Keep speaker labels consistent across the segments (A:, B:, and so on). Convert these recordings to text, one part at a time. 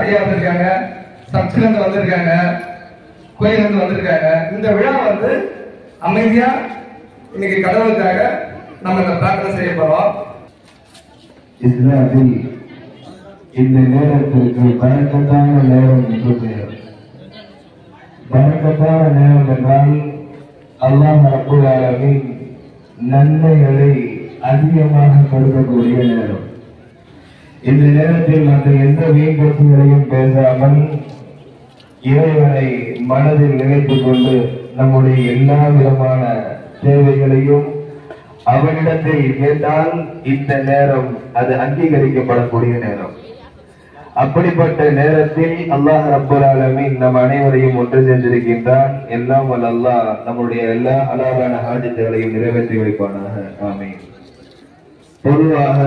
A: ஐயா வந்திருக்காங்க, சர்ச்சில் இருந்து வந்திருக்காங்க, கோயில இருந்து வந்திருக்காங்க. இந்த விழா வந்து அமைதியா இன்னைக்கு கடவுளுக்காக நம்ம இந்த பிரார்த்தனை செய்ய போறோம்.
B: இஸ்லாமில் இந்த நேரத்திற்கு பரக்கத்தான நேரம் என்று பெயர். பரக்கத்தான நேரம் என்றால் அல்லாஹ் ரப்பல் ஆலமீன் நன்மைகளை அதிகமாக கொடுக்கக்கூடிய நேரம். இந்த நேரத்தில் மற்ற எந்த வீண் பேச்சுகளையும் பேசாமல் இறைவனை மனதில் நினைத்துக் கொண்டு நம்முடைய எல்லா விதமான தேவைகளையும் அவனிடத்தில் கேட்டால் இந்த நேரம் அது அங்கீகரிக்கப்படக்கூடிய நேரம். அப்படிப்பட்ட நேரத்தில் அல்லாஹ் ரப்பல் ஆலமீன் நம் அனைவரையும் ஒன்று சேர்ந்திருக்கின்றான். எல்லாம் வல்ல அல்லாஹ் நம்முடைய எல்லா ஹலாலான ஹாஜத்துகளையும் நிறைவேற்றி வைப்பானாக. ஆமீன். பொதுவாக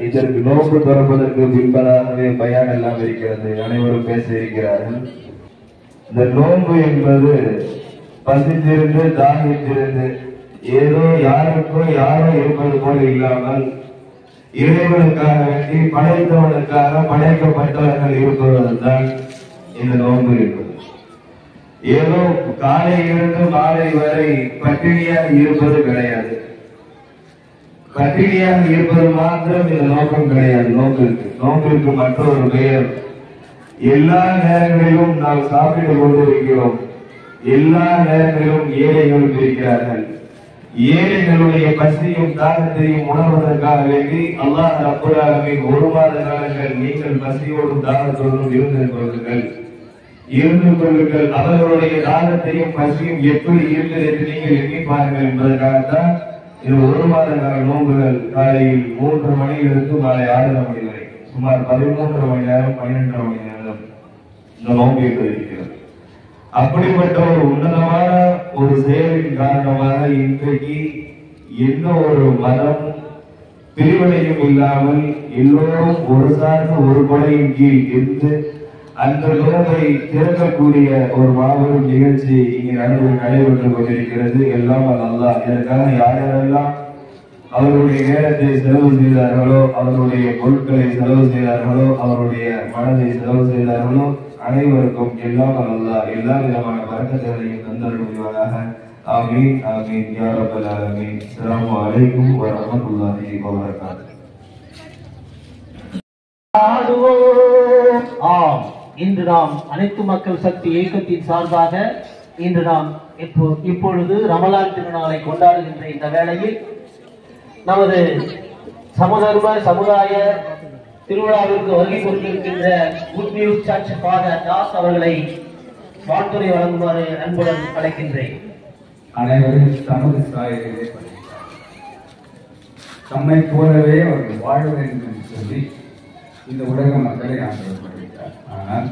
B: இதற்கு நோன்பு திறப்பதற்கு பின்பதாகவே பயான் எல்லாம் இருக்கிறது, அனைவரும் பேச இருக்கிறார்கள். இந்த நோன்பு என்பது பசித்திருந்து தாகித்திருந்து ஏதோ யாருக்கும் யாரோ இருப்பது போல இல்லாமல் இறைவனுக்காக வேண்டி படைத்தவனுக்காக படைக்கப்பட்டவர்கள் இருப்பதுதான் இந்த நோன்பு என்பது. ஏதோ காலையிலிருந்து மாலை வரை பட்டினியாக இருப்பது கிடையாது. பட்டினியாக இருப்பது மாத்திரம் இந்த நோக்கம் கிடையாது. நோக்கிற்கு மற்றொரு பெயர். எல்லா நேரங்களிலும் நாம் சாப்பிட்டுக் கொண்டிருக்கிறோம். எல்லா நேரங்களிலும் ஏழைகளும் இருக்கிறார்கள். ஏழைகளுடைய பசியும் தாகத்தையும் உணர்வதற்காக வேண்டி அல்லாஹ் ரப்பல் ஆலமீன் ஒரு மாத காலங்கள் நீங்கள் பசியோடும் தாகத்தோடும் இருந்து கொள்ளுங்கள். அவர்களுடைய தாகத்தையும் பசியும் எப்படி இருந்தது என்று நீங்கள் எண்ணி பாருங்கள் என்பதற்காகத்தான் இது ஒரு மாத கால நோன்புகள். காலையில் 3 மணியிலிருந்து மாலை 6:30 மணி வரை சுமார் 13 மணி நேரம் 12 மணி நேரம் இந்த நோன்பு இருக்கிறது. அப்படிப்பட்ட ஒரு உன்னதமான ஒரு செயலின் காரணமாக இன்றைக்கு எந்த ஒரு மதம் பிரிவினையும் இல்லாமல் எல்லோரும் ஒரு சார்ந்த ஒரு கொடையின் கீழ் இருந்து அந்த நோன்பை திறக்கக்கூடிய ஒரு மாபெரும் நிகழ்ச்சி இங்கே நடைபெற்றுக் கொண்டிருக்கிறது. எல்லாம் அல்லாஹ். இதற்காக யாரெல்லாம் அவர்களுடைய நேரத்தை செலவு செய்தார்களோ, அவர்களுடைய பொருட்களை செலவு செய்தார்களோ, அவருடைய மனதை செலவு செய்தார்களோ அனைவருக்கும் எல்லாம் அல்லாஹ் எல்லா விதமான பரக்கத்துகளையும் தந்தருள் புரிவானாக. ஆமீன் ஆமீன் யா ரப்பல் ஆலமீன். அஸ்ஸலாமு அலைக்கும் வ ரஹ்மத்துல்லாஹி வ பரகாத்துஹு.
C: இன்று நாம் அனைத்து மக்கள் சக்தி இயக்கத்தின் சார்பாக இன்று நாம் இப்பொழுது ரமலான் திருநாளை கொண்டாடுகின்ற இந்த வேளையில் நமது சமதர்ம சமுதாய திருவிழாவிற்கு வருகை கொண்டிருக்கின்ற good news search father Das அவர்களை வாழ்த்துறை வழங்குமாறு அன்புடன் அழைக்கின்றேன்.
D: அனைவரும் தமது சாயலிலே தம்மை போலவே அவர்கள் வாழ வேண்டும் என்று சொல்லி இந்த உலக மக்களை ஆசைப்படுகிறார். ஆனால்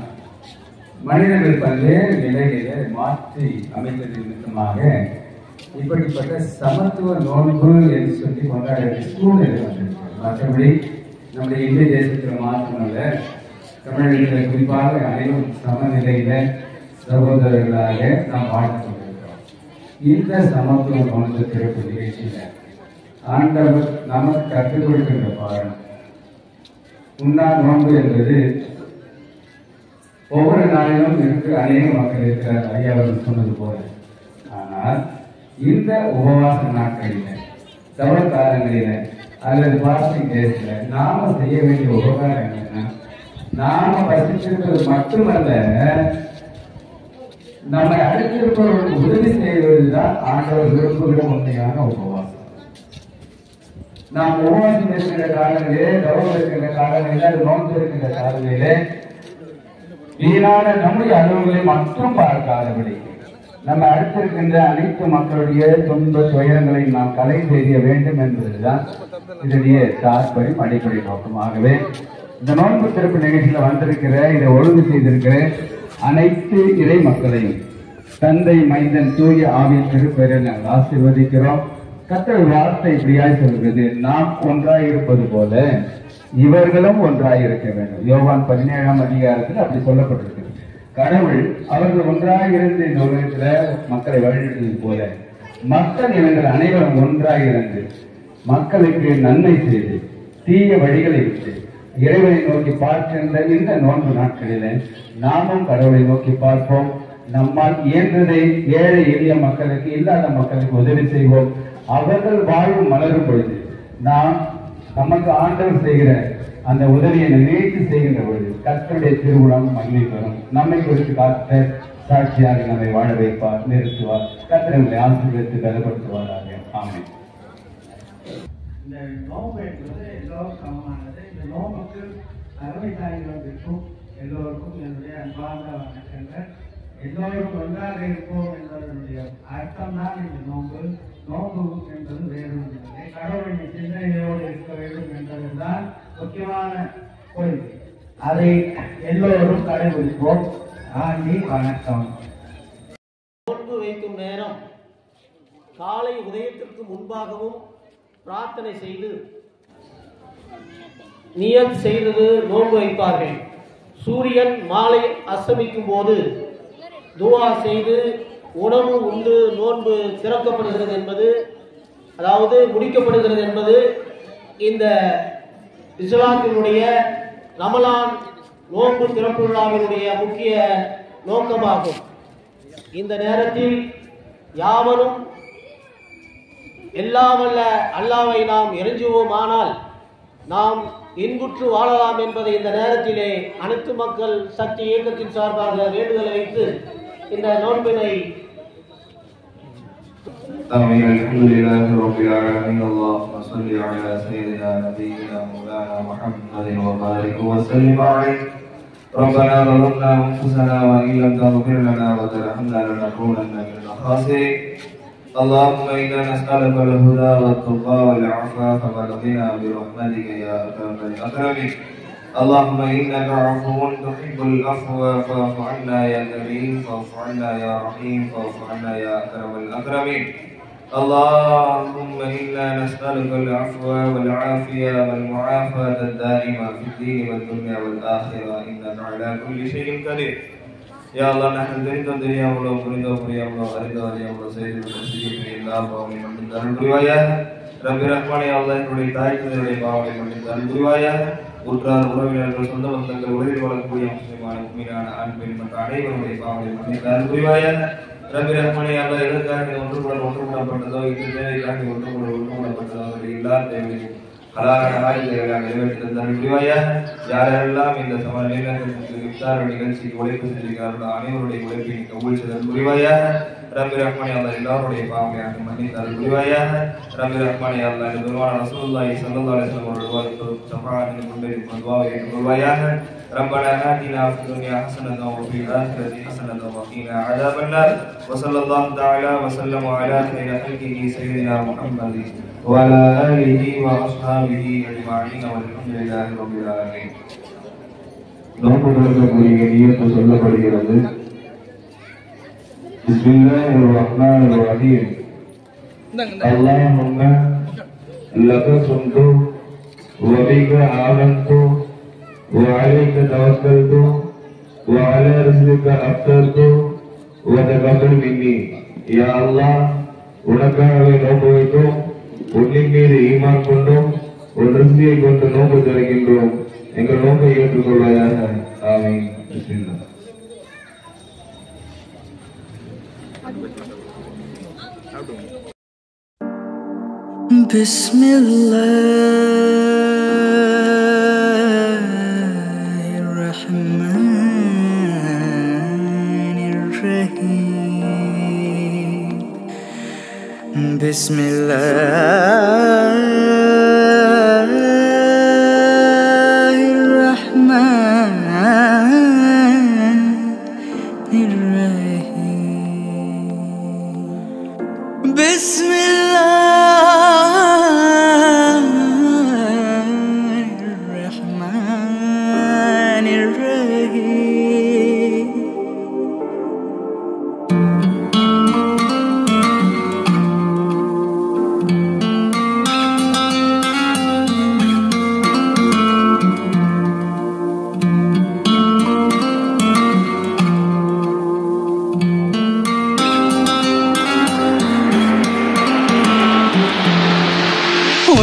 D: மனிதர்கள் பல்வேறு நிலையிலே மாற்றி அமைத்தது நிமித்தமாக இப்படிப்பட்ட சமத்துவ நோன்பு என்று சொல்லி கொண்டாட சூழ்நிலை வந்திருக்கிறது. மற்றபடி நம்முடைய இந்திய தேசத்தில் மாற்றமல்ல, தமிழகத்தில் குறிப்பாக அனைவரும் சமநிலையில சகோதரர்களாக நாம் வாழ்ந்து கொண்டிருக்கிறோம். இந்த சமத்துவ நோன்பு சிறப்பு நிகழ்ச்சியில ஆண்டவர் நமக்கு கற்றுக் கொடுக்கின்ற பாடம் உண்ணா நோன்பு என்பது ஒவ்வொரு நாளிலும் இருக்கு அநேக மக்கள் இருக்கிறார், ஐயா அவர்கள் சொன்னது போல. ஆனால் இந்த உபவாச நாட்களில தவ காலங்களில அல்லது பாஸ்டிங் டேஸ்ல நாம செய்ய வேண்டிய உபகாரம் என்னன்னா, நாம பசித்திருப்பது மட்டுமல்ல, நம்மை அடுத்திருப்பவர்களுக்கு உதவி செய்வதுதான் ஆண்டவர் விரும்புகிற உண்மையான உபவாசம். நாம் உபவாசம் இருக்கின்ற காலங்களிலே, தவம் இருக்கின்ற காலங்களிலே, அது நோன்பு இருக்கின்ற காலங்களிலே வீணான நம்முடைய அளவுகளை மட்டும் பார்க்காதபடி நம்ம அடுத்திருக்கின்ற அனைத்து மக்களுடைய துன்ப துயரங்களை நாம் கலை செய்ய வேண்டும் என்பதுதான் இதனுடைய தாற்பயம் அடிப்படை நோக்கமாகவே இந்த நோன்பு சிறப்பு நிகழ்ச்சியில் வந்திருக்கிற இதை ஒழுங்கு செய்திருக்கிற அனைத்து இறை மக்களையும் தந்தை மைந்தன் தூய ஆவியின் திருப்பெயரை நாங்கள் ஆசீர்வதிக்கிறோம். கர்த்தர் வார்த்தை இப்படியாய் சொல்கிறது, நாம் ஒன்றாய் இருப்பது போல இவர்களும் ஒன்றாய் இருக்க வேண்டும். யோவான் 17ஆம் அதிகாரத்தில் அப்படி சொல்லப்பட்டிருக்கு. கடவுள் அவர்கள் ஒன்றாய் இருந்து இந்த உலகத்துல மக்களை வழிநடத்துவது போல மக்கள் இவர்கள் அனைவரும் ஒன்றாய் இருந்து மக்களுக்கு நன்மை செய்து தீய வழிகளை விட்டு இறைவனை நோக்கி பார்க்கின்ற இந்த நோன்பு நாட்களிலே நாமும் கடவுளை நோக்கி பார்ப்போம். நம்மால் இயன்றதை ஏழை எளிய மக்களுக்கு, இல்லாத மக்களுக்கு உதவி செய்வோம். அவர்கள் வாழ்வு மலரும் பொழுது நாம் நமக்கு ஆண்டவர் செய்கிற அந்த உதவியை நினைத்து செய்கின்ற பொழுது கர்த்தருடைய திருவுளம் மகிமை பெறும். நம்மை குறித்து காத்த சாட்சியாக நம்மை வாழ வைப்பார், நிறுத்துவார். கர்த்தரை ஆசீர்வதித்து பலப்படுத்துவாராக. ஆமென்.
E: இந்த நோம்பு என்பது எல்லோரும் சமமானது. இந்த நோம்புக்கு அறுவை தாய்களுக்கும் எல்லோருக்கும் என்னுடைய அன்பார்ந்த வணக்கங்கள். எல்லோரும் ஒன்றாக இருப்போம் என்பதனுடைய அர்த்தம் தான் இந்த நோம்பு. நோம்பு என்பது வேறு இல்லை, கடவுளின் சிந்தனையோடு இருக்க வேண்டும் என்பதுதான் முக்கியமான கொள்கை. அதை எல்லோரும் கடைபிடிப்போம். ஆண்டி வணக்கம்.
C: நோன்பு வைக்கும் நேரம் காலை உதயத்திற்கு முன்பாகவும் பிரார்த்தனை செய்து நியத் செய்து நோன்பு வைப்பார்கள். சூரியன் மாலை அஸ்தமிக்கும் போது துவா செய்து உணவு உண்டு நோன்பு திறக்கப்படுகிறது என்பது, அதாவது முடிக்கப்படுகிறது என்பது இந்த இஸ்லாத்தினுடைய ரமலான் நோன்பு திறப்பு விழாவினுடைய முக்கிய நோக்கமாகும். இந்த நேரத்தில் யாவரும் எல்லாம் வல்ல அல்லாஹ்வை நாம் இறைஞ்சுவோமானால் நாம் இன்புற்று வாழலாம் என்பதை இந்த நேரத்திலே அனைத்து மக்கள் சக்தி இயக்கத்தின் சார்பாக வேண்டுதலை வைத்து இந்த நோன்பினை
B: آمين. الحمد لله رب العالمين. اللهم صل على سيدنا نبينا مولانا محمد وبارك وسلم عليه. ربنا ظلمنا أنفسنا وإن لم تغفر لنا وترحمنا لنكونن من الخاسرين. اللهم إنا نسألك الهدى والتقى والعفاف والغنى برحمتك يا أكرم الأكرمين. اللهم إنك عفو تحب العفو فاعف عنا يا كريم، فاعف عنا يا رحيم، فاعف عنا يا أكرم الأكرمين. اللهم إنا نسألك العفو والعافية والمعافاة الدائمة في الدين والدنيا والآخرة إنك على كل شيء قدير. يا الله نحن தெரிந்தும் தெரியாமலோ புரிந்தோ புரியாமலோ அறிந்தோ அறியாமலோ செய்து எல்லா பாவங்களையும் மன்னித்து அருள் புரிவாயாக. ரப்பி ரஹ்மானே, அல்லாஹ் என்னுடைய தாய் தந்தையுடைய பாவங்களை மன்னித்து அருள் புரிவாயாக. உற்றார் உறவினர்கள் சொந்த பந்தங்கள் உலகில் வாழக்கூடிய முஸ்லிமான உண்மையான ஆண் பெண் மற்ற அனைவருடைய பாவங்களை மன்னித்து அருள் புரிவாயாக. ரப்பி ரஹ்மானே, அல்லாஹ் எதற்காக ஒன்றுபடப்பட்டதோ இது தேவைக்காக ஒன்றுபடப்பட்டதோ அவருடைய எல்லா தேவையும் நிறைவேற்றிருந்தார் புரிவாயாக. யாரெல்லாம் இந்த சம இஃப்தார் நிகழ்ச்சிக்கு உழைப்பு செஞ்சிருக்கிறார்களோ அனைவருடைய உழைப்பை கபூல் செய்து புரிவாயாக. ரப்பி ரஹ்மானே, அல்லாஹ் எல்லாருடைய பாவங்களை மன்னித்தார் புரிவாயாக. ரப்பி ரஹ்மானே, அல்லாஹ் இந்த பெருமான ரசூலுல்லாஹி ஸல்லல்லாஹு அலைஹி வஸல்லம் அவர்களுடைய ஷஃபாஅத்தின் முன்பே துஆவை புரிவாயாக. ربنا آتنا في الدنيا حسنة وفي الآخرة حسنة وقنا عذاب النار. وصلى الله تعالى وسلم على خير خلقه سيدنا محمد وعلى آله وأصحابه أجمعين والحمد لله رب العالمين. நோன்பு திறக்கக்கூடிய நியத்து சொல்லப்படுகிறது. பிஸ்மில்லாஹிர் ரஹ்மானிர் ரஹீம். அல்லாஹும்ம லக சும்து வ பிக ஆமன்து வ அலைக தவக்கல்து வ அலா ரிஸ்லிக அஃப்தர்து வ தகப்பல் மின்னி. யா அல்லாஹ், உனக்காகவே நோன்பு வைத்தோம், உன்னின் மீது ஈமான் கொண்டோம், உன் ரிஸ்கியை கொண்டு நோன்பு திறக்கின்றோம், எங்கள் நோன்பை ஏற்றுக்கொள்வாயாக. ஆமீன். பிஸ்மில்லாஹ்.
F: Bismillahirrahmanirrahim. Bismillahirrahmanirrahim.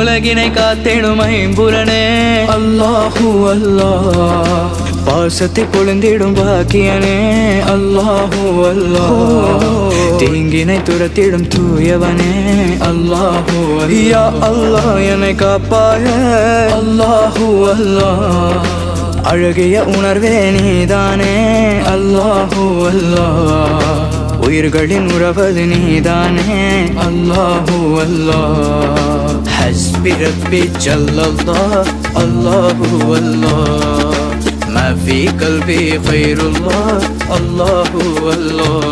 F: உலகினை காத்திடும் ஐம்புலனே அல்லாஹு அல்லாஹ் பாசத்தை பொழுந்திடும் பாக்கியனே அல்லாஹு அல்லாஹ் தீங்கினை துரத்திடும் தூயவனே அல்லாஹு யா அல்லாஹ் என்னை காப்பாய அல்லாஹு அல்லாஹ் அழகிய உணர்வே நீதானே அல்லாஹு அல்லாஹ் உயிர்களின் உறவது நீதானே அல்லாஹு அல்லாஹ் ஹஸ்பி ரப்பி ஜல்லல்லாஹ் அல்லாஹு அல்லாஹ் ما في قلبي خير الله الله الله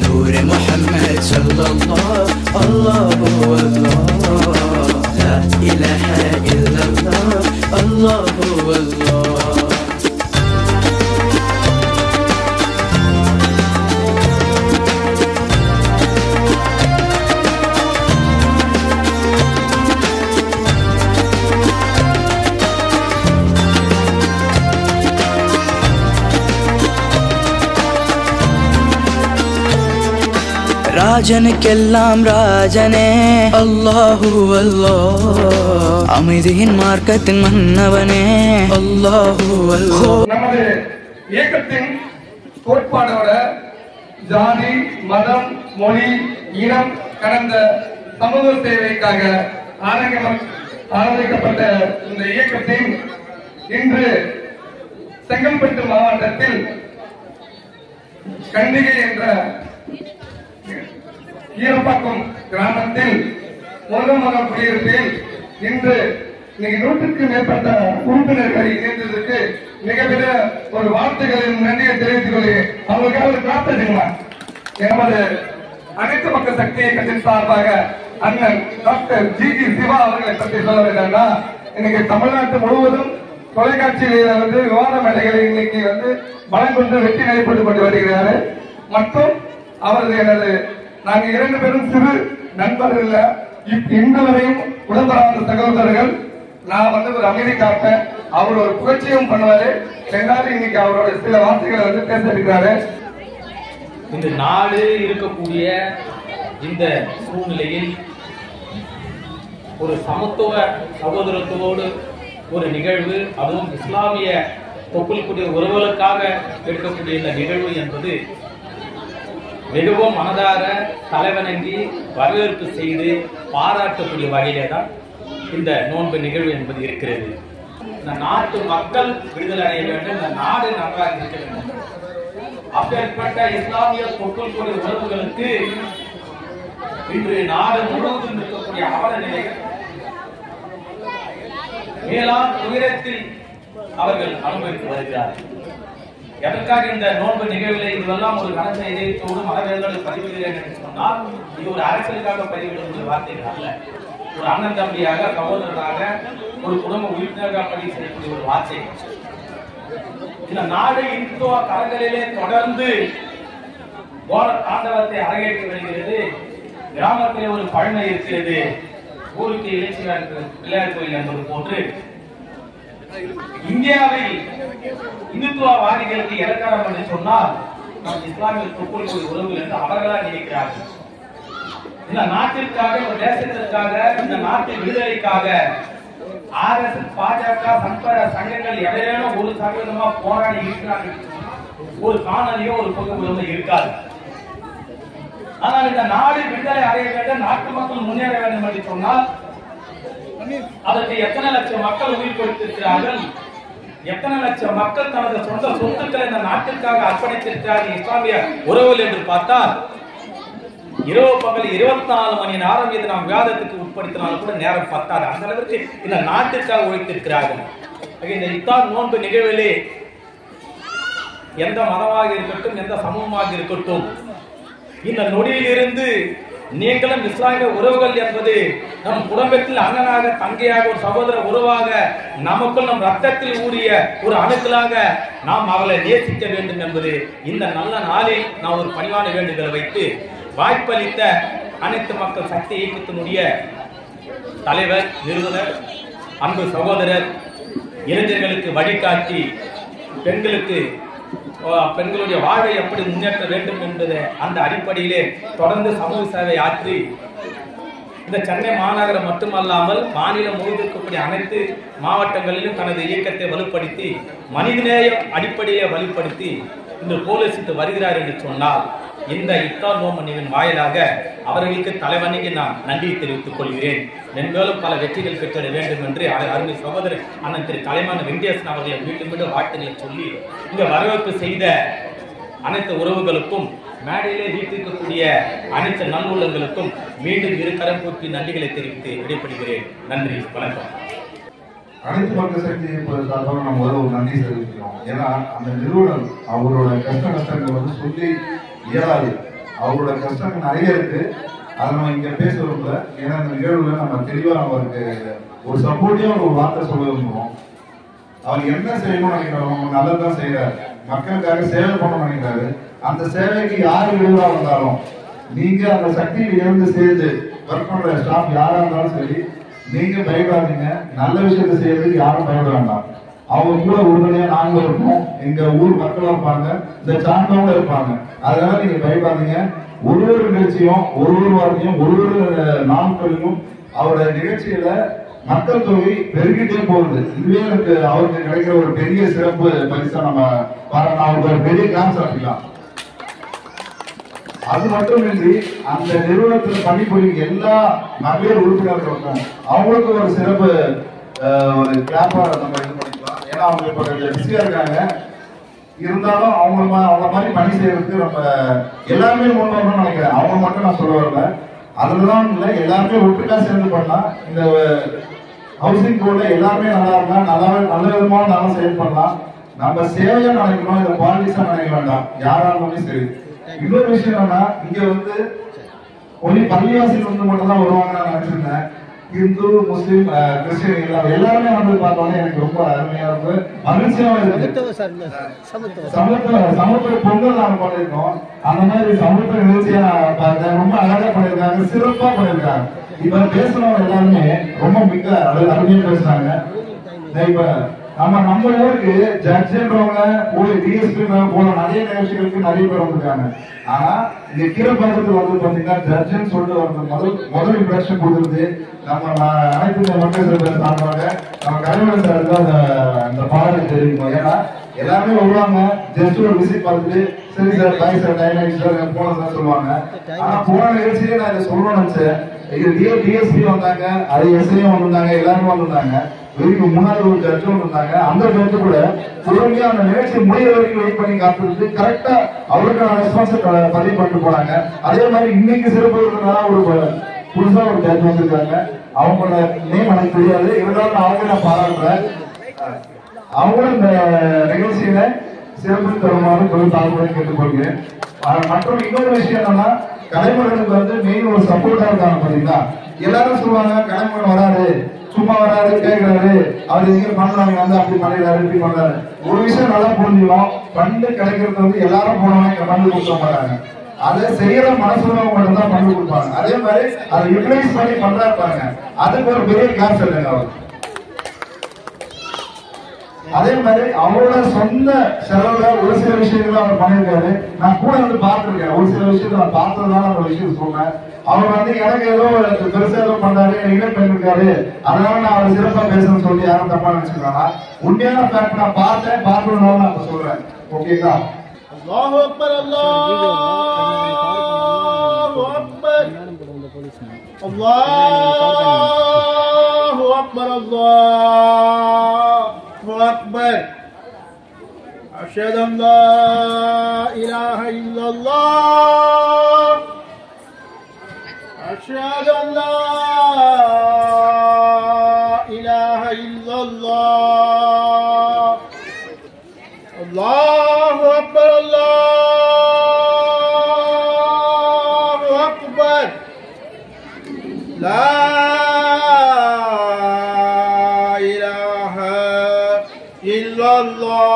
F: نور محمد صلى الله الله الله لا إله إلا الله الله الله ராஜனுக்கெல்லாம் ராஜனே அல்லாஹு அல்லாஹ் அமைதியின் மார்க்கத்தின் மன்னவனே அல்லாஹு அல்லாஹ்
A: நமது இயக்கத்தின் கோட்பாடோட ஜாதி மதம் மொழி இனம் கடந்த சமூக சேவைக்காக ஆரம்பிக்கப்பட்ட இந்த இயக்கத்தின் இன்று செங்கல்பட்டு மாவட்டத்தில் கண்டிகை என்ற ஈரப்பாக்கம் கிராமத்தில் முதல் குடியிருப்பில் இன்று இன்னைக்கு 100க்கும் மேற்பட்ட உறுப்பினர்களை இணைந்ததற்கு மிகப்பெரிய ஒரு வார்த்தைகளின் நன்றியை தெரிவித்துக் கொள்கிறேன். அவங்களுக்காக ஒரு பிரார்த்தனை. நமது அனைத்து மக்கள் சக்தி இயக்கத்தின் சார்பாக அண்ணன் டாக்டர் ஜி சிவா அவர்களை பற்றி சொல்ல வேண்டாம்னா, இன்னைக்கு தமிழ்நாட்டு முழுவதும் தொலைக்காட்சியில விவாத மேடைகளை இன்னைக்கு பலம் கொண்டு வெற்றி நடைபெற்றுக் கொண்டு வருகிறாரு. மற்றும் அவரது எனது நாங்கள் 2 பேரும் சிறு நண்பர்கள் இல்ல, இந்த வரையும் உடம்பராத சகோதரர்கள். நான் ஒரு அமைதி காப்பேன், அவர் ஒரு புகழ்ச்சியும் பண்ணுவாரு. ரெண்டாவது இன்னைக்கு அவரோட சில வார்த்தைகளை பேச இருக்கிறாரு.
G: இந்த நாடு இருக்கக்கூடிய இந்த சூழ்நிலையில் ஒரு சமத்துவ சகோதரத்தோடு ஒரு நிகழ்வு, அதுவும் இஸ்லாமிய தொப்புள்கூடிய உறவுகளுக்காக எடுக்கக்கூடிய இந்த நிகழ்வு என்பது மிகவும் மனதார தலைவணங்கி வரவேற்பு செய்து பாராட்டக்கூடிய வகையிலே தான் இந்த நோன்பு நிகழ்வு என்பது இருக்கிறது. இந்த நாட்டு மக்கள் விடுதலை அடைய வேண்டும், இந்த நாடு நன்றாக இருக்க வேண்டும். அப்பேற்பட்ட இஸ்லாமிய தொப்புள்கூடிய உறவுகளுக்கு இன்று நாடு முழுவதும் இருக்கக்கூடிய அவல நிலைகள் மேலாண் துயரத்தில் அவர்கள் அனுபவித்து வருகிறார்கள். எதற்காக இந்த நோன்பு நிகழ்வில் இதுவெல்லாம் ஒரு கன செய்தியோடு மனவேதனை பதிவிடுகிறேன் என்று சொன்னால், இது ஒரு அரசியலுக்காக பதிவிடும் வார்த்தைகள் அல்ல. ஒரு அண்ணன் தம்பியாக, சகோதரராக, ஒரு குடும்ப உறுப்பினராக பதிவு செய்யக்கூடிய ஒரு வார்த்தை. இந்த நாடு இந்துவ தளங்களிலே தொடர்ந்து கோர தாண்டவத்தை அரங்கேற்றி வருகிறது. கிராமத்திலே ஒரு பழமை இருக்கிறது, ஊருக்கு இளைஞர் பிள்ளையார் கோயில் என்பது போன்று இந்தியாவில் இந்துத்துவவாதிகளுக்கு இலக்கணம் என்று சொன்னால் இஸ்லாமிய தொப்புள்கூடிய உறவுகள் என்று அவர்களாக நினைக்கிறார்கள். இந்த நாட்டிற்காக, ஒரு தேசத்திற்காக, இந்த நாட்டின் விடுதலைக்காக RSS, பாஜக, சங்கங்கள் எவையேனும் ஒரு சதவீதமா போராடி இருக்கிறார்கள். ஒரு காணொலியோ ஒரு புகைப்படமோ இருக்காது. ஆனால் இந்த நாடு விடுதலை அடைய வேண்டும், நாட்டு மக்கள் முன்னேற வேண்டும் என்று சொன்னால் அதற்கு எத்தனை லட்சம் மக்கள் உயிர் கொடுத்திருக்கிறார்கள், எத்தனை லட்சம் மக்கள் தனது சொந்த சொத்துக்களை இந்த நாட்டிற்காக அர்ப்பணித்திருக்கிறார்கள் இஸ்லாமிய உறவுகள் என்று பார்த்தால் இரவு பகல் 24 மணி நேரம் இது நாம் விவாதத்துக்கு உட்படுத்தினாலும் கூட நேரம் பத்தாது. அந்த அளவிற்கு இந்த நாட்டிற்காக உழைத்திருக்கிறார்கள். இந்த இஃப்தார் நோன்பு நிகழ்விலே எந்த மதமாக இருக்கட்டும், எந்த சமூகமாக இருக்கட்டும், இந்த நொடியிலிருந்து நீங்களும் இஸ்லாமிய உறவுகள் என்பது நம் குடும்பத்தில் அண்ணனாக, தங்கையாக, ஒரு சகோதர உறவாக, நமக்குள் நம் ரத்தத்தில் ஊறிய ஒரு அணுக்களாக நாம் அவளை நேசிக்க வேண்டும் என்பது இந்த நல்ல நாளில் நாம் ஒரு பணிவான வேண்டுதலை வைத்து வாய்ப்பளித்த அனைத்து மக்கள் சக்தி இயக்கத்தினுடைய தலைவர், நிறுவனர், அன்பு சகோதரர், இளைஞர்களுக்கு வழிகாட்டி, பெண்களுடைய வாழ்வை எப்படி முன்னேற்ற வேண்டும் என்பது அந்த அடிப்படையிலே தொடர்ந்து சமூக சேவை ஆற்றி இந்த சென்னை மாநகரம் மட்டுமல்லாமல் மாநிலம் முழுவதும் இருக்கக்கூடிய அனைத்து மாவட்டங்களிலும் தனது இயக்கத்தை வலுப்படுத்தி மனிதநேய அடிப்படையை வலுப்படுத்தி இன்று போலீசித்து வருகிறார் என்று சொன்னால் இந்த இஃப்தார் நோம்பு வாயிலாக அவர்களுக்கு தலைவணங்கி நான் நன்றி தெரிவித்துக் கொள்கிறேன். மென்மேலும் பல வெற்றிகள் பெற்றிட வேண்டும் என்று அருமை சகோதரர் அண்ணன் திரு கலைமான வெங்கடேசன் அவர்களை மீண்டும் மீண்டும் வாழ்த்துக்களை சொல்லி இங்க வரவேற்பு செய்த அனைத்து உறவுகளுக்கும் மேடையிலே வீட்டிருக்கக்கூடிய அனைத்து நல்லுள்ளங்களுக்கும் மீண்டும் இரு கரம் கூப்பி நன்றிகளை தெரிவித்து விடைபெறுகிறேன். நன்றி, வணக்கம்.
H: அனைத்து மக்கள் சக்தி சார்பாக நம்ம ஒரு நன்றி தெரிவிக்கிறோம். ஏன்னா அந்த நிறுவனம் அவரோட கஷ்ட நஷ்டங்கள் வந்து சொல்லி இயலாது. அவரோட கஷ்டங்கள் நிறைய இருக்கு. அதை நம்ம இங்க பேசுறோம்ல. ஏன்னா இந்த நிகழ்வுல நம்ம தெளிவா அவருக்கு ஒரு சப்போர்ட்டிவா ஒரு வார்த்தை சொல்ல விரும்புறோம். அவர் என்ன செய்யணும்னு நினைக்கிறாரோ அவங்க நல்லதான் செய்யறாரு. மக்களுக்காக சேவை பண்ணணும்னு நினைக்கிறாரு. அந்த சேவைக்கு யாரு இடையூறா வந்தாலும் நீங்க அந்த சக்தியில் இருந்து சேர்ந்து ஒர்க் பண்ற ஸ்டாஃப் யாரா இருந்தாலும் சரி, நீங்க பயப்படாதீங்க. நல்ல விஷயத்தை செய்யறதுக்கு யாரும் பயப்பட வேண்டாம். அவங்க கூட உறுதுணையா நாங்க இருப்போம். எங்க ஊர் மக்களும் இருப்பாங்க, இந்த சார்ந்தவங்க இருப்பாங்க. அதனால நீங்க பயப்படாதீங்க. ஒரு நிகழ்ச்சியும் ஒரு வாரத்தையும் ஒரு நாட்களிலும் அவரோட நிகழ்ச்சியில மக்கள் தொகை பெருகிட்டே போகுது. இதுவே எனக்கு அவருக்கு கிடைக்கிற ஒரு பெரிய சிறப்பு பரிசா நம்ம அவருக்கு ஒரு பெரிய கிளாஸ் ஆக்கலாம். அது மட்டுமின்றி அந்த நிறுவனத்தில் பணிபுரியும் எல்லா மகளிர் உறுப்பினர்களுக்கும் அவங்களுக்கு ஒரு சிறப்பு ஒரு கிளாப்பா நம்ம இது பண்ணிக்கலாம். ஏன்னா அவங்க இப்ப பிஸியா இருக்காங்க. இருந்தாலும் அவங்க மாதிரி பணி செய்யறதுக்கு நம்ம எல்லாருமே முன்னோர்னு நினைக்கிறேன். அவங்க மட்டும் நான் சொல்ல வரல. அதுலதான் இல்லை, எல்லாருமே ஒட்டுக்கா சேர்ந்து பண்ணா இந்த ஹவுசிங் போர்ட்ல எல்லாருமே நல்லா இருந்தா நல்ல விதமான நல்லா செயல்படலாம். நம்ம சேவையா நினைக்கணும், இதை பாலிட்டிக்ஸா நினைக்க வேண்டாம். யாரா இருந்தாலும் சரி. இன்னொரு விஷயம் என்னன்னா, இங்க வந்து ஒன்லி பள்ளிவாசியில் வந்து மட்டும் தான் வருவாங்க நான் நினைச்சிருந்தேன். இந்து, முஸ்லீம், கிறிஸ்டியன் எல்லாருமே வந்து பார்த்தோன்னே எனக்கு ரொம்ப அருமையா இருக்கு, மகிழ்ச்சியாவும் இருக்கு. சமத்துவ பொங்கல் நாங்க பண்ணிருக்கோம். அந்த மாதிரி சமத்துவ நிகழ்ச்சியா நான் பார்த்தேன். ரொம்ப அழகா பண்ணிருக்காங்க, சிறப்பா பண்ணிருக்காங்க. இப்ப பேசுறவங்க எல்லாருமே ரொம்ப மிக அருமையா பேசுறாங்க. இப்ப நம்ம ஊருக்கு ஜட்ஜ்ன்றவங்க டிஎஸ்பி போல நிறைய நிகழ்ச்சிகளுக்கு நிறைய பேர் வந்திருக்காங்க. ஆனா இந்த கீழப்பக்கத்துல வந்து பாத்தீங்கன்னா ஜட்ஜ்ன்னு சொல்லிட்டு வந்து முதல் இம்ப்ரெஷன் கொடுக்குறது நம்ம அனைத்து மக்கள் சார்பாக நம்ம கலைஞர் சார் தான் அந்த பாடலை தெரிவிக்கணும். ஏன்னா எல்லாருமே வருவாங்க, ஜஸ்ட் ஒரு விசிட் பார்த்துட்டு சரி சார் பாய் சார் டைம் ஆயிடுச்சு சார் போனதான் சொல்லுவாங்க. ஆனா போன நிகழ்ச்சியிலே நான் இதை சொல்லணும்னு நினைச்சேன். இது டிஎஸ்பி வந்தாங்க, அது எஸ்ஐயும் வந்திருந்தாங்க, எல்லாருமே வந்திருந்தாங்க. வீட்டுக்கு முன்னாடி ஒரு ஜட்ஜும் வந்திருந்தாங்க. அந்த ஜட்ஜு கூட பொறுமையா அந்த நிகழ்ச்சி முடிய வரைக்கும் வெயிட் பண்ணி காத்துட்டு கரெக்டா அவருக்கான ரெஸ்பான்ஸ் பதிவு பண்ணிட்டு போனாங்க. அதே மாதிரி இன்னைக்கு சிறப்பு ஒரு புதுசா ஒரு ஜட்ஜ் வந்திருக்காங்க. அவங்களோட நேம் எனக்கு தெரியாது, இருந்தாலும் அவங்க நான் பாராட்டுறேன். அவங்களும் இந்த நிகழ்ச்சியில சிறப்பு தருமாறு கொஞ்சம் தாழ்வுடன் கேட்டுக்கொள்கிறேன். மற்றும் இன்னொரு விஷயம் என்னன்னா, கலைமகனுக்கு வந்து மெயின் ஒரு சப்போர்ட்டா இருக்காங்க. பாத்தீங்கன்னா எல்லாரும் சொல்லுவாங்க கலைமகன் வராது, சும்மா வராது, கேட்கிறாரு, அவர் எங்க பண்றாங்க வந்து அப்படி பண்ணிடுறாரு, இப்படி பண்றாரு. ஒரு விஷயம் நல்லா புரிஞ்சுக்கணும், பண்டு கிடைக்கிறது வந்து எல்லாரும் போனவங்க பண்டு கொடுக்க மாட்டாங்க. அதை செய்யற மனசுறவங்க மட்டும் தான் பண்டு கொடுப்பாங்க. அதே மாதிரி அதை யூட்டிலைஸ் பண்ணி பண்றா இருப்பாங்க. அதுக்கு ஒரு பெரிய கிளாஸ் இல்லைங்க அவர். அதே மாதிரி அவரோட சொந்த செலவுல ஒரு சில விஷயங்களை அவர் பண்ணிருக்காரு. நான் கூட வந்து பார்த்திருக்கேன். ஒரு சில விஷயத்த நான் பார்த்ததுனால ஒரு விஷயம் சொன்னேன். அவர் வந்து எனக்கு ஏதோ பெருசா ஏதோ பண்றாரு, இன்வைட் பண்ணிருக்காரு, அதனால நான் அவர் சிறப்பா பேசணும்னு சொல்லி யாரும் தப்பா நினைச்சுக்காங்க. உண்மையான ஃபேக்ட் நான் பார்த்ததுனால நான் சொல்றேன். ஓகேங்களா?
I: அல்லாஹு அக்பர், அல்லாஹு அக்பர், அல்லாஹு அக்பர், அல்லாஹு அக்பர். அஷ்ஹது அன் லா இலாஹ இல்லல்லாஹ், அஷ்ஹது அன் லா இலாஹ இல்லல்லாஹ். அல்லாஹு அக்பர், அல்லாஹு அக்பர். லா இலாஹ இல்லல்லாஹ்.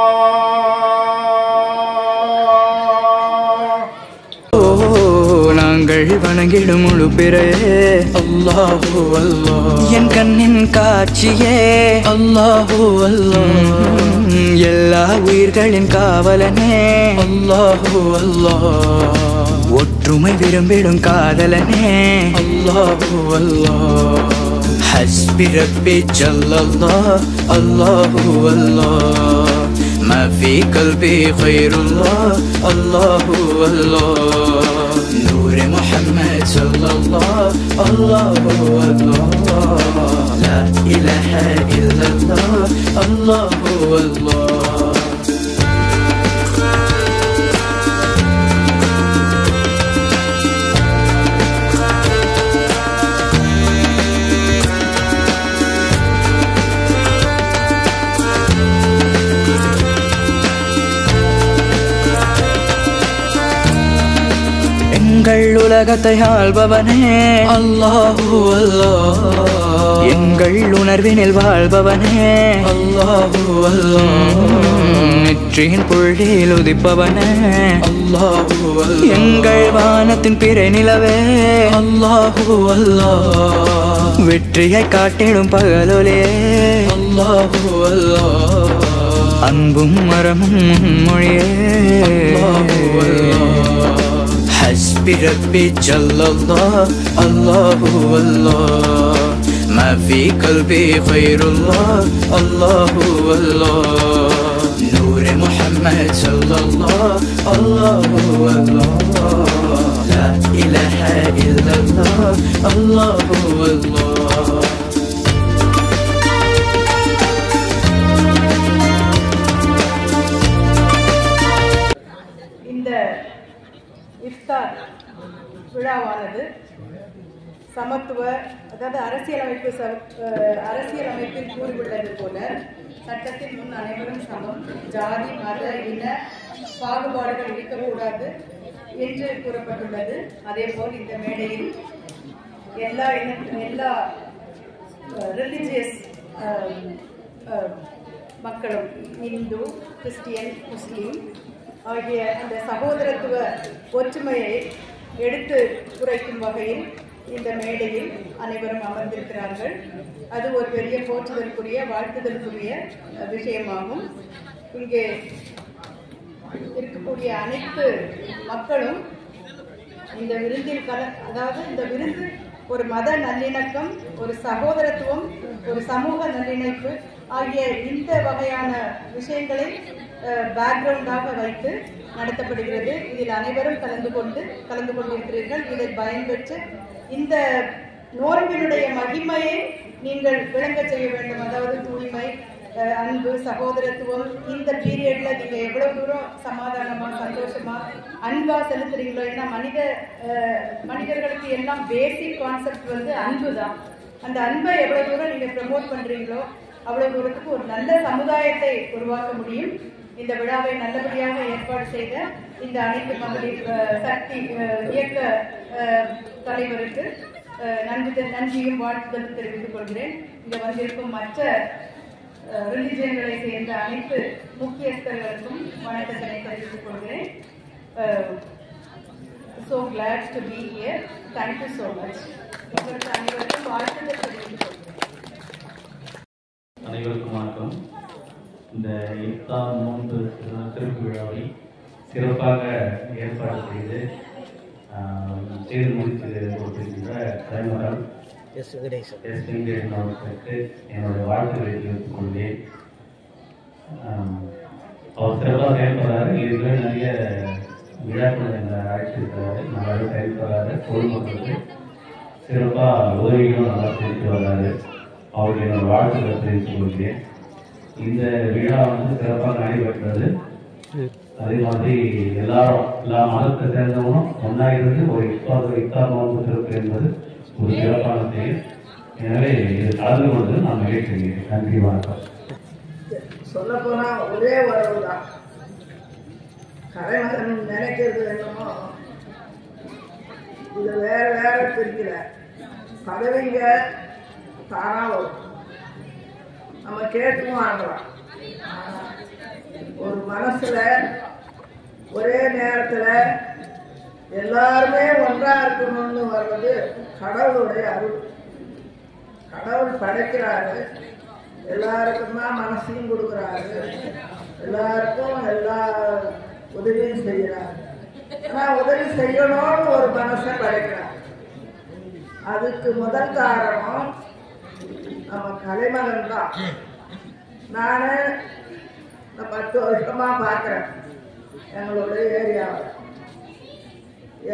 F: நாங்கள் வணங்கிடும் முழு பிறையே அல்லாஹு அல்லாஹ், என் கண்ணின் காட்சியே அல்லாஹு அல்லாஹ், எல்லா உயிர்களின் காவலனே அல்லாஹு அல்லாஹ். ஒற்றுமை விரும்பிடும் காதலனே அல்லாஹு அல்லாஹ் ஹஸ்பி ரப்பி ஜல்லல்லாஹ் அல்லாஹு அல்லாஹ் ما في قلبي خير الله الله الله نور محمد صلى الله الله الله لا إله إلا الله الله الله எங்கள் உலகத்தை ஆள்பவனே அல்லாஹு அல்லாஹ் எங்கள் உணர்வினில் வாழ்பவனே அல்லாஹு அல்லாஹ் நெற்றியின் புள்ளியில் உதிப்பவனே அல்லாஹு அல்லாஹ் எங்கள் வானத்தின் பிறை நிலவே அல்லாஹு அல்லாஹ் வெற்றியை காட்டிடும் பகலொலே அல்லாஹு அல்லாஹ் அன்பும் மரமும் மொழியே அல்லாஹு அல்லாஹ் حسبي ربي جل الله الله الله ما في قلبي خير الله الله الله نور محمد صلى الله الله الله لا إله إلا الله الله الله
J: இஃப்தார் விழாவானது சமத்துவ அதாவது அரசியலமைப்பில் கூறியுள்ளது போல சட்டத்தின் முன் அனைவரும் சமம், ஜாதி மத இன பாகுபாடுகள் இருக்கக்கூடாது என்று கூறப்பட்டுள்ளது. அதேபோல் இந்த மேடையில் எல்லா ரிலிஜியஸ் மக்களும் இந்து, கிறிஸ்டியன், முஸ்லீம் ஆகிய அந்த சகோதரத்துவ ஒற்றுமையை எடுத்து குறைக்கும் வகையில் இந்த மேடையில் அனைவரும் அமர்ந்திருக்கிறார்கள். அது ஒரு பெரிய போற்றுதலுக்குரிய வாழ்த்துதலுக்குரிய விஷயமாகும். இங்கே இருக்கக்கூடிய அனைத்து மக்களும் இந்த விருந்தில் அதாவது இந்த விருந்து ஒரு மத நல்லிணக்கம், ஒரு சகோதரத்துவம், ஒரு சமூக நல்லிணைப்பு ஆகிய இந்த வகையான விஷயங்களை பேக்ரவுண்டாக வைத்து நடத்தப்படுகிறது. இதில் அனைவரும் கலந்து கொண்டிருக்கிறீர்கள். இதில் பயன்பெற்று இந்த நோன்பினுடைய மகிமையை நீங்கள் விளங்க செய்ய வேண்டும். அதாவது தூய்மை, அன்பு, சகோதரத்துவம். இந்த பீரியட்ல நீங்க எவ்வளவு தூரம் சமாதானமா, சந்தோஷமா, அன்பா செலுத்துறீங்களோ. ஏன்னா மனிதர்களுக்கு எல்லாம் பேசிக் கான்செப்ட் வந்து அன்பு தான். அந்த அன்பை எவ்வளவு தூரம் நீங்க ப்ரமோட் பண்றீங்களோ அவ்வளவு தூரத்துக்கு ஒரு நல்ல சமுதாயத்தை உருவாக்க முடியும். இந்த விழாவை நல்லபடியாக ஏற்பாடு செய்த இந்த அனைத்து மகளிர் சக்தி இயக்க தலைவருக்கு நன்றியும் வாழ்த்துதலும் தெரிவித்துக் கொள்கிறேன். இங்க வந்திருக்கும் மற்ற ரிலிஜியன்களை சேர்ந்த அனைத்து முக்கியஸ்தர்களுக்கும் வணக்கத்தினை தெரிவித்துக் கொள்கிறேன். So glad to be here. Thank you so much. உங்களுக்கு அனைவருக்கும் வாழ்த்துதல் தெரிவித்துக் கொள்கிறேன்.
K: அனைவருக்கும் வணக்கம். இந்த இஃப்தார் நோன்பு சிறப்பு விழாவை சிறப்பாக ஏற்பாடு செய்து முடித்து கொடுத்திருக்கின்ற தலைவரால் எஸ் வெங்கடேசன் அவர்களுக்கு என்னுடைய வாழ்த்துக்களை தெரிவித்துக் கொள்கிறேன். அவர் சிறப்பாக செயல்படுறாரு. இதில் நிறைய விழாக்கள் எங்களை அழைச்சிருக்கிறாரு. நல்லா செயல்படுறாரு. பொதுமக்களுக்கு சிறப்பாக உதவிகளும் நல்லா செலுத்தி வர்றாரு. அவருக்கு என்னோட வாழ்த்துக்களை தெரிவித்துக் கொள்கிறேன். இந்த விழா வந்து சிறப்பாக நடைபெற்றது. அதே மாதிரி எல்லா மதத்தை சேர்ந்தவங்களும் ஒன்றா இருந்து ஒரு இஃப்தார் நோன்பு சிறப்பு என்பது ஒரு சிறப்பான செயல். எனவே இது கலந்து கொண்டு நான் மகிழ்ச்சி செய்கிறேன். நன்றி, வணக்கம்.
L: சொல்ல போனா ஒரே உறவு தான். கலைமகன் நினைக்கிறது என்னமோ இது வேற வேற பிரிக்கல. பதவிங்க தானா வரும், நம்ம கேட்டுக்கும் ஆகலாம். ஒரு மனசுல ஒரே நேரத்துல எல்லாருமே ஒன்றா இருக்கணும்னு வர்றது கடவுளுடைய அருள். கடவுள் படைக்கிறாரு, எல்லாருக்கும் தான் மனசையும் கொடுக்குறாரு, எல்லாருக்கும் எல்லா உதவியும் செய்கிறாரு. நான் உதவி செய்யணும்னு ஒரு மனசை படைக்கிறேன். அதுக்கு முதல் காரணம் நம்ம கலைமகன் தான். நானு 10 வருஷமா பார்க்கிறேன் எங்களுடைய ஏரியாவில்.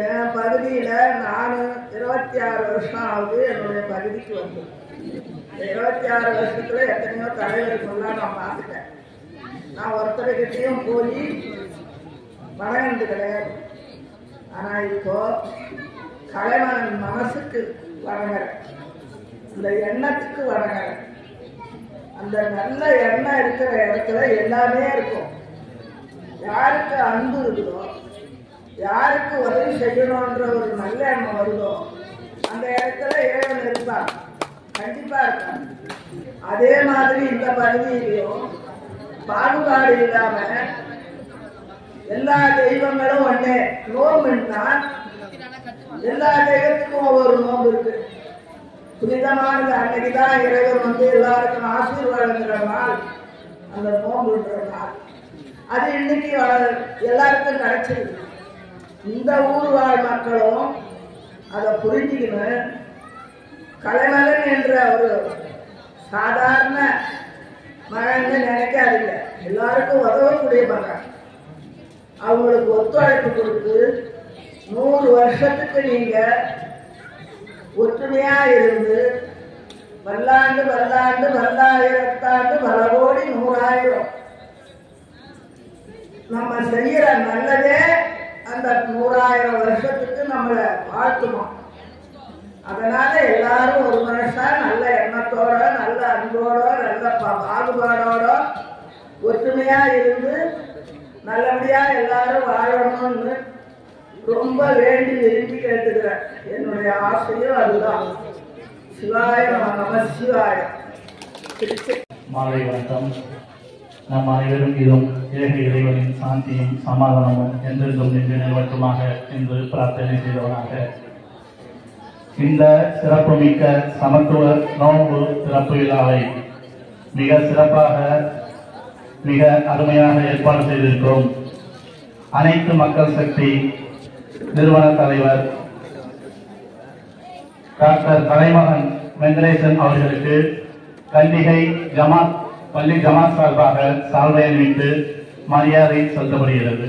L: என் பகுதியில நான் 26 வருஷம் ஆகுது என்னுடைய பகுதிக்கு வந்து. 26 வருஷத்துல எத்தனையோ தலைவர்கள்லாம் நான் பார்த்துட்டேன். நான் ஒருத்தர்கிட்டையும் போய் வணங்கினது கிடையாது. ஆனா இப்போ கலைமகன் மனசுக்கு வணங்குறேன், அந்த எண்ணத்துக்கு வணங்குறேன். அந்த நல்ல எண்ணம் இருக்கிற இடத்துல எல்லாமே இருக்கும். யாருக்கு அன்பு இருக்குதோ, யாருக்கு உதவி செய்யணும்ன்ற ஒரு நல்ல எண்ணம் வருதோ அந்த இடத்துல இறைவன் இருப்பான், கண்டிப்பா இருப்பான். அதே மாதிரி இந்த பகுதியிலையும் பாகுபாடு இல்லாம எல்லா தெய்வங்களும் ஒண்ணே. நோம்புன்னா எல்லா தெய்வத்துக்கும் ஒவ்வொரு நோம்பு இருக்கு. புனிதமானது அன்னைக்குதான் இறைவன் வந்து எல்லாருக்கும் ஆசீர்வாதங்கிற நாள், அந்த நோம்புன்ற நாள். அது இன்னைக்கு எல்லாருக்கும் கிடைச்சிருக்கு. இந்த ஊர் வாழ் மக்களும் அதை புரிஞ்சுக்கணும். கலைமகன் என்ற ஒரு சாதாரண மகன் நினைக்காதீங்க, எல்லாருக்கும் உதவக்கூடிய மகன். அவங்களுக்கு ஒத்துழைப்பு கொடுத்து 100 வருஷத்துக்கு நீங்க ஒற்றுமையா இருந்து வல்லாண்டு வல்லாண்டு வல்லாயிரத்தாண்டு பல கோடி 100,000 நம்ம செய்யற நல்லதே அந்த 100,000 வருஷத்துக்கு நம்மளை வாழ்த்துமா. அதனால எல்லாரும் ஒரு மனுஷா நல்ல எண்ணத்தோட, நல்ல அன்போட, நல்ல பாகுபாடோட ஒற்றுமையா இருந்து நல்லபடியா எல்லாரும் வாழணும்னு ரொம்ப வேண்டி விரும்பி கேட்டுக்கிறேன். என்னுடைய ஆசையும் அதுதான். சிவாய நம சிவாய.
K: மாலை வணக்கம். நம் அனைவரும் இதும் ஏக இறைவனின் சாந்தியும் சமாதானமும் என்றென்றும் நின்று நிலவட்டுமாக என்று பிரார்த்தனை செய்தவனாக இந்த சிறப்புமிக்க சமத்துவ நோன்பு சிறப்பு விழாவை மிக சிறப்பாக மிக அருமையாக ஏற்பாடு செய்திருக்கிறோம். அனைத்து மக்கள் சக்தி நிறுவன தலைவர் டாக்டர் கலைமகன் வெங்கடேசன் அவர்களுக்கு கண்டிகை ஜமாத் பள்ளி ஜமாத் சார்பாக சால்வை அணிவித்து மரியாதை செலுத்தப்படுகிறது.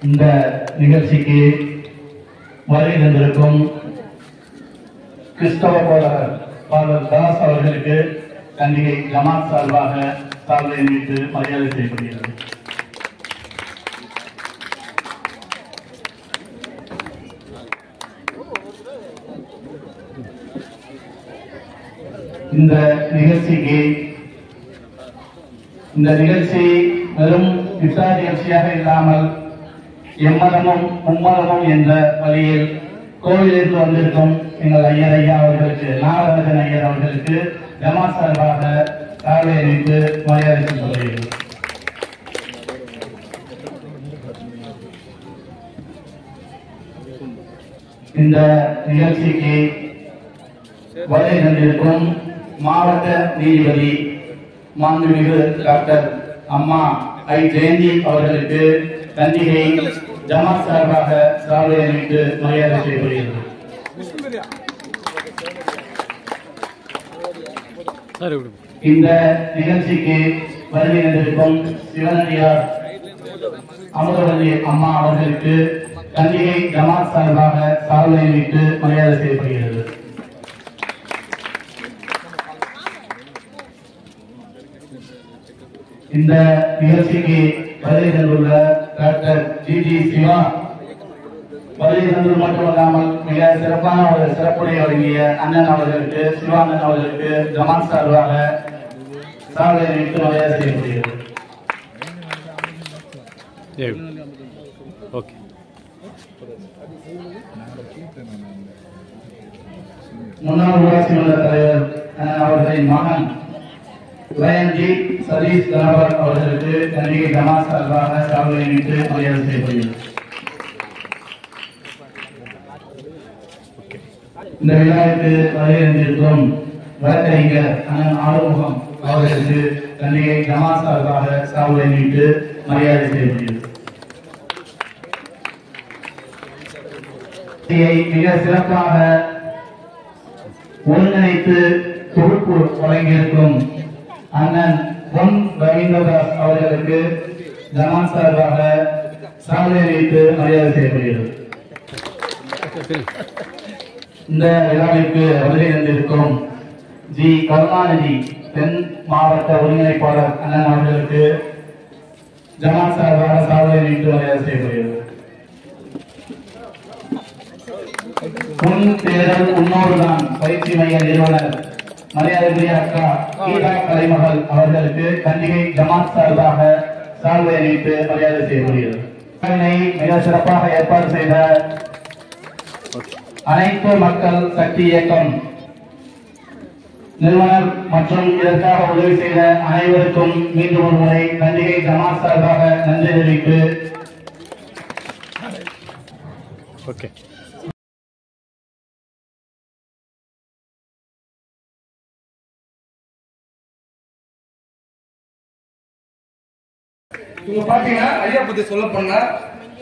K: இந்த நிகழ்ச்சிக்கு வருகை தந்திருக்கும் கிறிஸ்தவ போதகர் பாதர் தாஸ் அவர்களுக்கு கண்டிகை ஜமாத் சார்பாக சால்வை அணிவித்து மரியாதை செய்யப்படுகிறது. இந்த நிகழ்ச்சி வெறும் இஃப்தார் நிகழ்ச்சியாக இல்லாமல் எம்மதமும் மும்மதமும் என்ற வழியில் கோவிலிற்கு வந்திருக்கும் எங்கள் ஐயர் ஐயா அவர்களுக்கு, நாகராஜன் ஐயர் அவர்களுக்கு ஜமாத் சார்பாக சால்வை அணிவித்து மரியாதை செலுத்தப்படுகிறது. இந்த நிகழ்ச்சிக்கு வருகை தந்திருக்கும் மாவட்ட நீதிபதி மாண்புமிகு டாக்டர் அம்மா ஐ ஜெயந்தி அவர்களுக்கு கண்டிகை ஜமாத் சார்பாக சால்வை அணிவித்து மரியாதை செய்யப்படுகிறது. இந்த நிகழ்ச்சிக்கு வருகை தந்திருக்கும் சிவனடியார் அமுதவல்லி அம்மா அவர்களுக்கு கண்டிகை ஜமாத் சார்பாக சால்வை அணிவித்து மரியாதை செய்யப்படுகிறது. இந்த நிகழ்ச்சிக்கு வருகை தந்துள்ள டாக்டர் ஜி சிவா வருகை தந்தது மட்டுமல்லாமல் மிக சிறப்பான ஒரு சிறப்புரை வழங்கிய அண்ணன் அவர்களுக்கு, சிவானந்தன் அவர்களுக்கு ஜமாத் சார்பாக சால்வை அணிவித்து மரியாதை செய்யப்படுகிறது. முன்னாள் ஊராட்சி மன்ற தலைவர் அவர்களின் மகன் லயன்ஜி சதீஷ் தனவர் அவர்களுக்கு கண்டிகை ஜமாத் சார்பாக சால்வை அணிவித்து மரியாதை செய்யப்படுகிறது.
E: இந்த விழாவிற்கு வருகின்றிருக்கும் வழக்கறிஞர் அண்ணன் ஆறுமுகம் அவர்களுக்கு தன்னையை ஜமாத் சார்பாக சாவுரை நீட்டு மரியாதை செய்யப்படுகிறது. மிக சிறப்பாக ஒருங்கிணைத்து தொகுப்பு வழங்கியிருக்கும் அண்ணன் பொன் ரவீந்திரதாஸ் அவர்களுக்கு ஜமாத் சார்பாக சாலை வைத்து மரியாதை செய்யப்படுகிறது. இந்த விழாவிற்கு வருகை தந்திருக்கும் ஜி கருணாநிதி தென் மாவட்ட ஒருங்கிணைப்பாளர் அண்ணன் அவர்களுக்கு ஜமாத் சார்பாக சாலை வைத்து மரியாதை செய்யப்படுகிறது. முன் தேர்தல் முன்னோடுதான் பயிற்சி மைய நிறுவனர் மரியாதைக்குரிய அக்கா கீதா கலைமகள் அவர்களுக்கு கண்டிகை ஜமாத் சார்பாக சால்வை அணிவித்து மரியாதை செய்யப்படுகிறது. மிக சிறப்பாக ஏற்பாடு செய்த அனைத்து மக்கள் சக்தி இயக்கம் நிறுவனர் மற்றும் இதற்காக உதவி செய்த அனைவருக்கும் மீண்டும் ஒரு முறை கண்டிகை ஜமாத் சார்பாக நன்றி தெரிவித்து
A: இங்க பாத்தீங்கன்னா ஐயா பத்தி சொல்ல போனா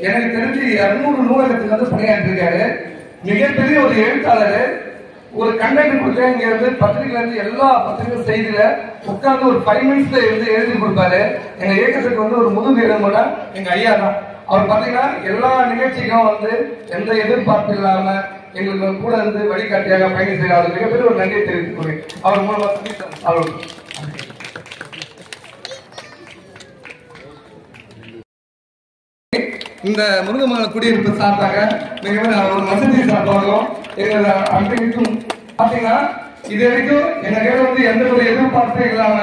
A: எனக்கு தெரிஞ்சு 200 நூலகத்துக்கு வந்து பணியாற்றிருக்காரு. மிகப்பெரிய ஒரு எழுத்தாளர். ஒரு கண்டென்ட் கொடுத்தா இங்க இருந்து பத்திரிகைல இருந்து எல்லா பத்திரிகை செய்தியில உட்கார்ந்து ஒரு 5 மினிட்ஸ்ல இருந்து எழுதி கொடுப்பாரு. எங்க இயக்கத்துக்கு வந்து ஒரு முதுகு எலும்புனா எங்க ஐயா தான். அவர் பாத்தீங்கன்னா எல்லா நிகழ்ச்சிக்கும் வந்து எந்த எதிர்பார்ப்பு இல்லாம எங்களுக்கு கூட இருந்து வழிகாட்டியாக பயணம் செய்ய அவர் மிகப்பெரிய ஒரு நன்றியை தெரிவித்துக் கொள்கிறேன். அவர் மூலமா அவர் இந்த முருகமங்கலம் குடியிருப்பு சார்பாக மிகவும் ஒரு வசதி சார்பாகவும் எங்களை அன்றைக்கும் பாத்தீங்கன்னா இது வரைக்கும் எங்க கையில வந்து எந்த ஒரு எதிர்பார்ப்பும் இல்லாம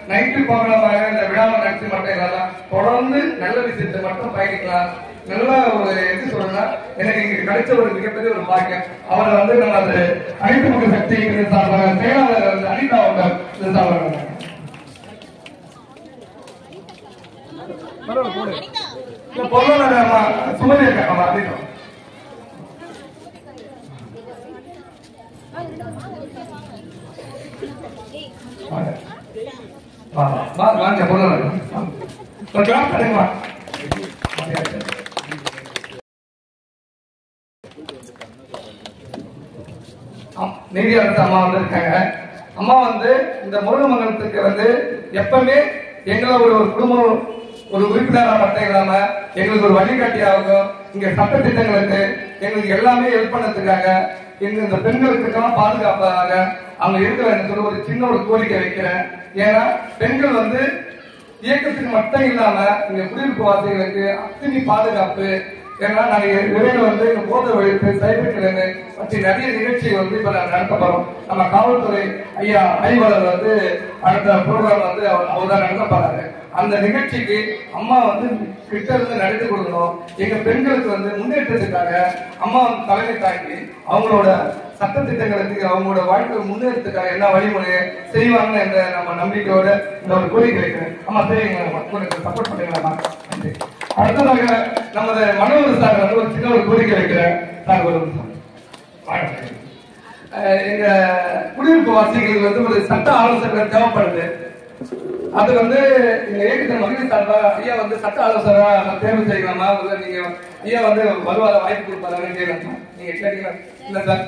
A: நைட்டு பகலமாக இந்த விழாவை நடத்தி மட்டும் இல்லாம தொடர்ந்து நல்ல விஷயத்தை மட்டும் பயணிக்கலாம். நல்ல ஒரு எப்படி சொல்றேன்னா எனக்கு இங்க கிடைச்ச ஒரு மிகப்பெரிய ஒரு பாக்கியம். அவரை வந்து நம்ம அது அனைத்து மக்கள் சக்தி சார்பாக செயலாளர் வந்து அனிதா அவங்க சார்பாக பொருளாதார சுமதி இருக்காங்க அதிகம் வாங்க பொருளாதாரம் நீதியரசு அம்மா வந்து இருக்காங்க. அம்மா வந்து இந்த முருகமங்கலத்துக்கு வந்து எப்பவுமே எங்களை ஒரு குடும்பம் ஒரு உறுப்பினராக மட்டும் இல்லாம எங்களுக்கு ஒரு வழிகாட்டியாகும். இங்க சட்ட திட்டங்களுக்கு எங்களுக்கு எல்லாமே ஹெல்ப் பண்ணதுக்காக இந்த பெண்களுக்கு பாதுகாப்பாக அவங்க இருக்க வேண்டும் சொல்லி ஒரு சின்ன ஒரு கோரிக்கை வைக்கிறேன். ஏன்னா பெண்கள் வந்து இயக்கத்துக்கு மட்டும் இல்லாம இங்க குடியிருப்பு வாசிகளுக்கு அத்தனை பாதுகாப்பு. ஏன்னா நாங்க விரைவில் வந்து போதை ஒழிப்பு சைபர் கிழங்கு பற்றி நிறைய நிகழ்ச்சிகள் வந்து இப்ப நாங்க நடத்த போறோம். நம்ம காவல்துறை ஐயா ஆய்வாளர் வந்து அடுத்த ப்ரோக்ராம் வந்து அவர் தான் நடத்த போறாரு. அந்த நிகழ்ச்சிக்கு அம்மா வந்து கிட்ட இருந்து நடத்தி கொடுக்கணும். எங்க பெண்களுக்கு வந்து முன்னேற்றத்துக்காக அம்மா வந்து தலைமை தாங்கி அவங்களோட சட்ட திட்டங்களுக்கு அவங்களோட வாழ்க்கை முன்னேற்றத்துக்காக என்ன வழிமுறையை செய்வாங்க என்ற நம்ம நம்பிக்கையோட இந்த ஒரு கோரிக்கை வைக்கிறேன். அம்மா சரிங்க சப்போர்ட் பண்ணுங்களா. அடுத்ததாக நமது மனோகர் சார் வந்து ஒரு சின்ன ஒரு கோரிக்கை வைக்கிறேன். சார் ஒரு எங்க குடியிருப்பு வாசிகளுக்கு வந்து ஒரு சட்ட ஆலோசகர் தேவைப்படுது. அது வந்து எங்க இயக்கத்தின் மகளிர் சார்பாக ஐயா வந்து சட்ட ஆலோசகரா தேர்வு செய்யலாமா நீங்க ஐயா வந்து வருவார வாய்ப்பு கொடுப்பாரு கேட்கலாமா? நீங்க கேட்டீங்களா? இல்ல சார்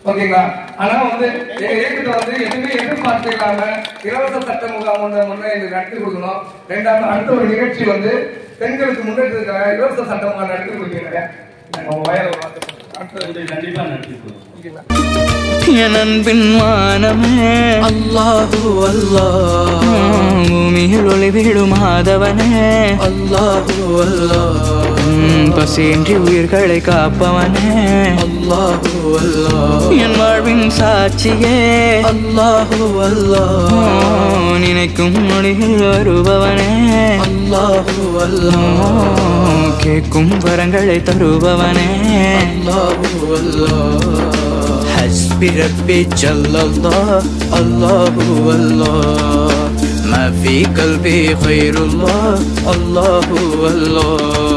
A: ஓகேங்களா. ஆனா வந்து எங்க இயக்கத்தை வந்து எதுவுமே எதிர்பார்த்து இல்லாம இலவச சட்ட முகாம் முன்னே எங்களுக்கு நடத்தி கொடுக்கணும். ரெண்டாவது அடுத்த ஒரு நிகழ்ச்சி வந்து பெண்களுக்கு முன்னேற்றத்துக்காக இலவச சட்ட முகாம் நடத்தி கொடுக்கிறேன்.
K: கண்டிப்பா நடத்தி கொடுக்கணும்.
F: என் அன்பின் வானமே அல்லாஹு அல்லாஹ், பூமியில் ஒளி விடும் மாதவனே அல்லாஹு அல்லாஹ், பசியின்றி உயிர்களை காப்பவனே அல்லாஹு அல்லாஹ், என் வாழ்வின் சாட்சியே அல்லாஹு அல்லாஹ், நினைக்கும் நொடியில் வருபவனே அல்லாஹு அல்லாஹ், கேட்கும் வரங்களை தருபவனே அல்லாஹு அல்லாஹ். حسبي ربي جل الله الله الله، ما في قلبي خير الله الله الله.